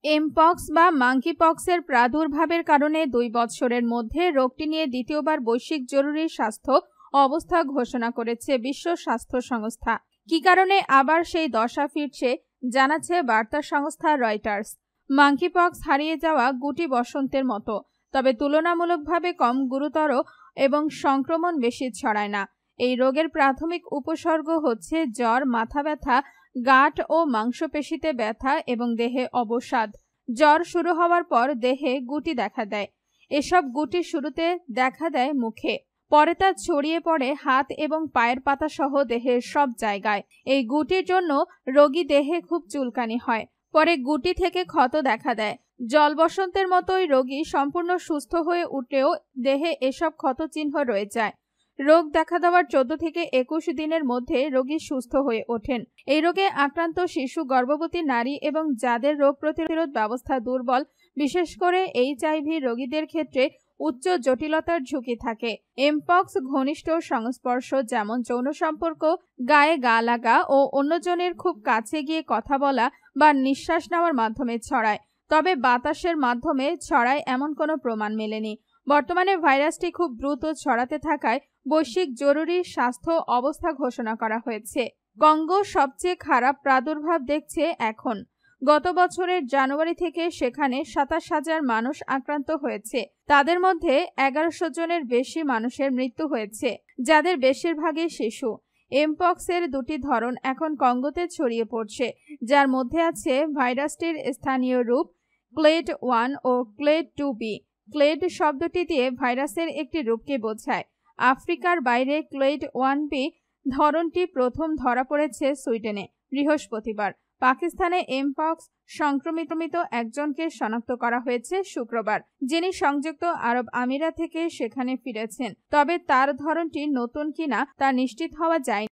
Mpox বা মাঙ্কিপক্সের প্রাদুর্ভাবের কারণে 2 বছরের মধ্যে রোগটি নিয়ে দ্বিতীয়বার বৈশ্বিক জরুরি স্বাস্থ্য অবস্থা ঘোষণা করেছে বিশ্ব স্বাস্থ্য সংস্থা। কী কারণে আবার সেই দশা ফিরছে জানাচ্ছে বার্তা সংস্থা রয়টার্স। মাঙ্কিপক্স হারিয়ে যাওয়া গুটি বসন্তের মতো, তবে তুলনামূলকভাবে কম গুরুতর এবং সংক্রমণ বেশি ছড়ায় না। এই রোগের প্রাথমিক উপসর্গ হচ্ছে জ্বর, মাথা ব্যথা, গাঁট ও মাংসপেশিতে ব্যথা এবং দেহে অবসাদ। জ্বর শুরু হওয়ার পর দেহে গুটি দেখা দেয়। এসব গুটি শুরুতে দেখা দেয় মুখে, পরে তা ছড়িয়ে পড়ে হাত এবং পায়ের পাতা সহ দেহের সব জায়গায়। এই গুটির জন্য রোগী দেহে খুব চুলকানি হয়, পরে গুটি থেকে ক্ষত দেখা দেয়। জলবসন্তের মতোই রোগী সম্পূর্ণ সুস্থ হয়ে উঠলেও দেহে এসব ক্ষত চিহ্ন রয়ে যায়। রোগ দেখা দেওয়ার 14 থেকে 21 দিনের মধ্যে রোগী সুস্থ হয়ে ওঠেন। এই রোগে আক্রান্ত শিশু, গর্ভবতী নারী এবং যাদের রোগ প্রতিরোধ ব্যবস্থা দুর্বল, বিশেষ করে HIV রোগীদের ক্ষেত্রে উচ্চ জটিলতার ঝুঁকি থাকে। এমপক্স ঘনিষ্ঠ সংস্পর্শ, যেমন যৌন সম্পর্ক, গায়ে গা লাগা ও অন্যজনের খুব কাছে গিয়ে কথা বলা বা নিঃশ্বাস নেওয়ার মাধ্যমে ছড়ায়, তবে বাতাসের মাধ্যমে ছড়ায় এমন কোনো প্রমাণ মেলেনি। বর্তমানে ভাইরাসটি খুব দ্রুত ছড়াতে থাকায় বৈশ্বিক জরুরি স্বাস্থ্য অবস্থা ঘোষণা করা হয়েছে। কঙ্গো সবচেয়ে খারাপ প্রাদুর্ভাব দেখছে এখন। গত বছরের জানুয়ারি থেকে সেখানে 27,000 মানুষ আক্রান্ত হয়েছে। তাদের মধ্যে 1100 জনের বেশি মানুষের মৃত্যু হয়েছে, যাদের বেশিরভাগই শিশু। এমপক্সের 2টি ধরন এখন কঙ্গোতে ছড়িয়ে পড়ছে, যার মধ্যে আছে ভাইরাসটির স্থানীয় রূপ ক্লেড 1 ও ক্লেড 2b। ক্লেড শব্দটি দিয়ে ভাইরাসের একটি রূপকে বোঝায়। আফ্রিকার বাইরে ক্লেড 1b ধরনটি প্রথম ধরা পড়েছে সুইডেনে বৃহস্পতিবার। পাকিস্তানে এমপক্স সংক্রমিত একজনকে শনাক্ত করা হয়েছে শুক্রবার, যিনি সংযুক্ত আরব আমিরাত থেকে সেখানে ফিরেছেন। তবে তার ধরনটি নতুন কিনা তা নিশ্চিত হওয়া যায়নি।